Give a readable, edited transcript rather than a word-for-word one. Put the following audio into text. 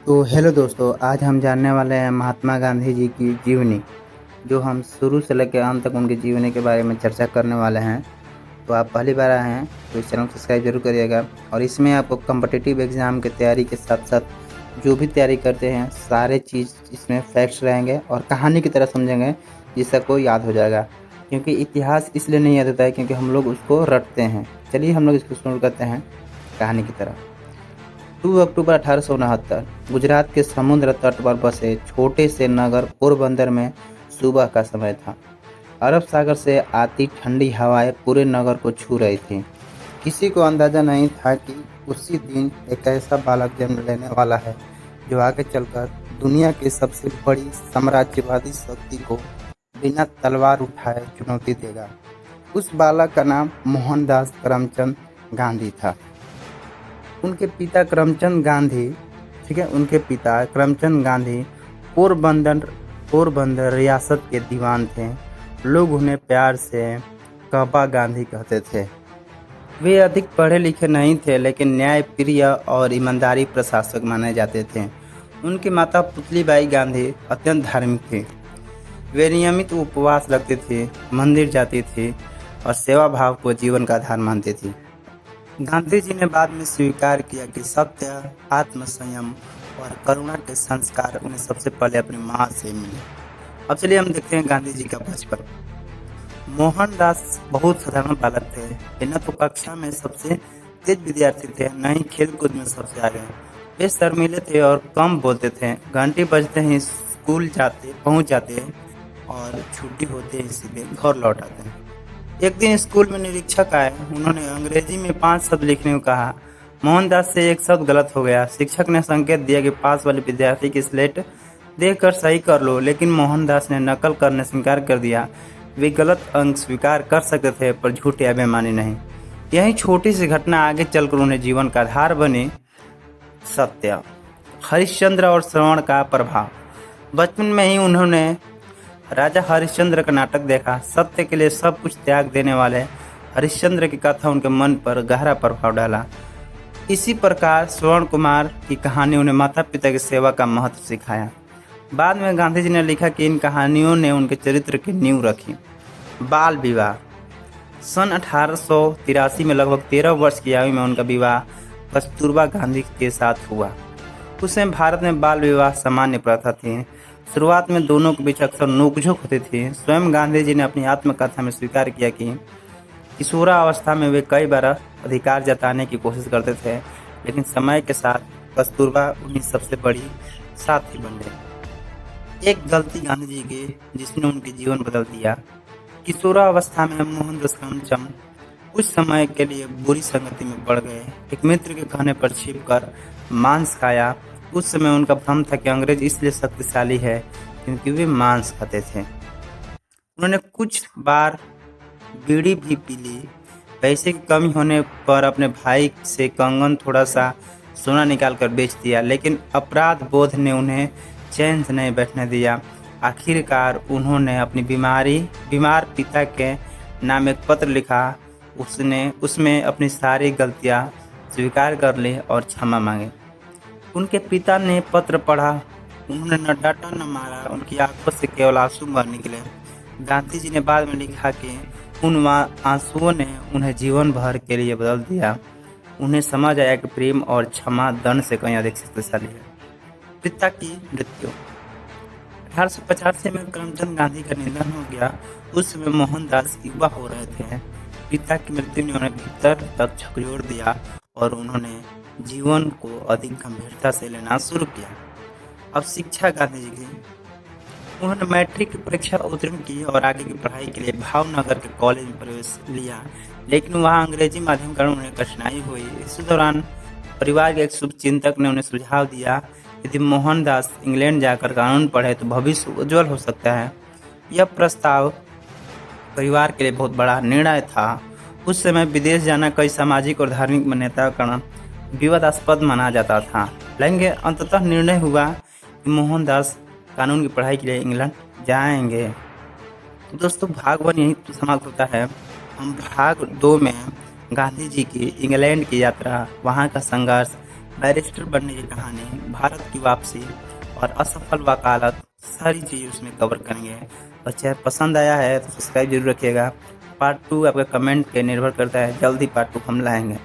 तो हेलो दोस्तों, आज हम जानने वाले हैं महात्मा गांधी जी की जीवनी, जो हम शुरू से लेकर अंत तक उनकी जीवनी के बारे में चर्चा करने वाले हैं। तो आप पहली बार आए हैं तो इस चैनल को सब्सक्राइब जरूर करिएगा। और इसमें आपको कॉम्पिटिटिव एग्ज़ाम की तैयारी के साथ साथ जो भी तैयारी करते हैं सारे चीज़ इसमें फैक्ट्स रहेंगे और कहानी की तरह समझेंगे, जिससे आपको याद हो जाएगा। क्योंकि इतिहास इसलिए नहीं याद होता है क्योंकि हम लोग उसको रटते हैं। चलिए हम लोग इसको शुरू करते हैं कहानी की तरह। 2 अक्टूबर 1869 गुजरात के समुद्र तट पर बसे छोटे से नगर पोरबंदर में सुबह का समय था। अरब सागर से आती ठंडी हवाएं पूरे नगर को छू रही थीं। किसी को अंदाजा नहीं था कि उसी दिन एक ऐसा बालक जन्म लेने वाला है जो आगे चलकर दुनिया की सबसे बड़ी साम्राज्यवादी शक्ति को बिना तलवार उठाए चुनौती देगा। उस बालक का नाम मोहनदास करमचंद गांधी था। उनके पिता करमचंद गांधी उनके पिता करमचंद गांधी पोरबंदर पोरबंदर रियासत के दीवान थे। लोग उन्हें प्यार से काबा गांधी कहते थे। वे अधिक पढ़े लिखे नहीं थे, लेकिन न्यायप्रिय और ईमानदारी प्रशासक माने जाते थे। उनकी माता पुतलीबाई गांधी अत्यंत धार्मिक थी। वे नियमित उपवास रखती थी, मंदिर जाती थी और सेवा भाव को जीवन का आधार मानती थी। गांधी जी ने बाद में स्वीकार किया कि सत्य, आत्मसंयम और करुणा के संस्कार उन्हें सबसे पहले अपनी माँ से मिले। अब चलिए हम देखते हैं गांधी जी का बचपन। मोहनदास बहुत साधारण बालक थे। वे न तो कक्षा में सबसे तेज विद्यार्थी थे, न ही खेल कूद में सबसे आगे। वे शर्मीले थे और कम बोलते थे। घंटी बजते ही स्कूल पहुंच जाते और छुट्टी होते ही सीधे घर लौट आते। एक दिन स्कूल में निरीक्षक आए। उन्होंने अंग्रेजी में 5 शब्द लिखने को कहा। मोहनदास से एक शब्द गलत हो गया। शिक्षक ने संकेत दिया कि पास वाले विद्यार्थी की स्लेट देखकर सही कर लो, लेकिन मोहनदास ने नकल करने से इनकार कर दिया। वे गलत अंक स्वीकार कर सकते थे पर झूठी या बेईमानी नहीं। यही छोटी सी घटना आगे चलकर उन्हें जीवन का आधार बनी। सत्य, हरिश्चंद्र और श्रवण का प्रभाव। बचपन में ही उन्होंने राजा हरिश्चंद्र का नाटक देखा। सत्य के लिए सब कुछ त्याग देने वाले हरिश्चंद्र की कथा उनके मन पर गहरा प्रभाव डाला। इसी प्रकार श्रवण कुमार की कहानी उन्हें माता पिता की सेवा का महत्व सिखाया। बाद में गांधी जी ने लिखा कि इन कहानियों ने उनके चरित्र की नींव रखी। बाल विवाह। सन 1883 में लगभग 13 वर्ष की आयु में उनका विवाह कस्तूरबा गांधी के साथ हुआ। उस समय भारत में बाल विवाह सामान्य प्रथा थी। शुरुआत में दोनों के बीच अक्सर नोकझोंक होती थी। स्वयं गांधी जी ने अपनी आत्मकथा में स्वीकार किया कि किशोरावस्था में वे कई बार अधिकार जताने की कोशिश करते थे, लेकिन समय के साथ कस्तूरबा उन्हीं सबसे बड़ी साथी बन गई। एक गलती गांधी जी की जिसने उनके जीवन बदल दिया। किशोरावस्था में मोहनदास करमचंद कुछ समय के लिए बुरी संगति में पड़ गए। एक मित्र के कहने पर छिपकर मांस खाया। उस समय उनका भ्रम था कि अंग्रेज इसलिए शक्तिशाली है क्योंकि वे मांस खाते थे। उन्होंने कुछ बार बीड़ी भी पी ली। पैसे की कमी होने पर अपने भाई से कंगन थोड़ा सा सोना निकाल कर बेच दिया, लेकिन अपराध बोध ने उन्हें चैन से नहीं बैठने दिया। आखिरकार उन्होंने अपनी बीमार पिता के नाम एक पत्र लिखा। उसमें अपनी सारी गलतियां स्वीकार कर ली और क्षमा मांगी। उनके पिता ने पत्र पढ़ा। उन्होंने न डांटा न मारा। उनकी आंखों से केवल आंसू बाहर निकले। गांधी जी ने बाद में लिखा कि उन आंसुओं ने उन्हें जीवन भर के लिए बदल दिया। उन्हें समझ आया कि प्रेम और क्षमा दंड से कहीं अधिक शक्तिशाली है। पिता की मृत्यु। 1885 में करमचंद गांधी का निधन हो गया। उस समय मोहनदास युवा हो रहे थे। पिता की मृत्यु ने उन्हें भीतर तक झकझोर दिया और उन्होंने जीवन को अधिक गंभीरता से लेना शुरू किया। अब शिक्षा गांधी जी की। उन्होंने मैट्रिक की परीक्षा उत्तीर्ण की और आगे की पढ़ाई के लिए भावनगर के कॉलेज में प्रवेश लिया, लेकिन वहां अंग्रेजी माध्यम के कारण उन्हें कठिनाई हुई। इसी दौरान परिवार के एक शुभचिंतक ने उन्हें सुझाव दिया, यदि मोहनदास इंग्लैंड जाकर कानून पढ़े तो भविष्य उज्जवल हो सकता है। यह प्रस्ताव परिवार के लिए बहुत बड़ा निर्णय था। उस समय विदेश जाना कई सामाजिक और धार्मिक मान्यताओं के कारण विवादास्पद माना जाता था, लेकिन अंततः निर्णय हुआ कि मोहनदास कानून की पढ़ाई के लिए इंग्लैंड जाएंगे। तो दोस्तों, भाग 1 यहीं समाप्त होता है। हम भाग 2 में गांधी जी की इंग्लैंड की यात्रा, वहाँ का संघर्ष, बैरिस्टर बनने की कहानी, भारत की वापसी और असफल वकालत, सारी चीज़ उसमें कवर करेंगे। और चाहे पसंद आया है तो सब्सक्राइब जरूर रखिएगा। पार्ट 2 आपका कमेंट पे निर्भर करता है, जल्द ही पार्ट 2 हम लाएंगे।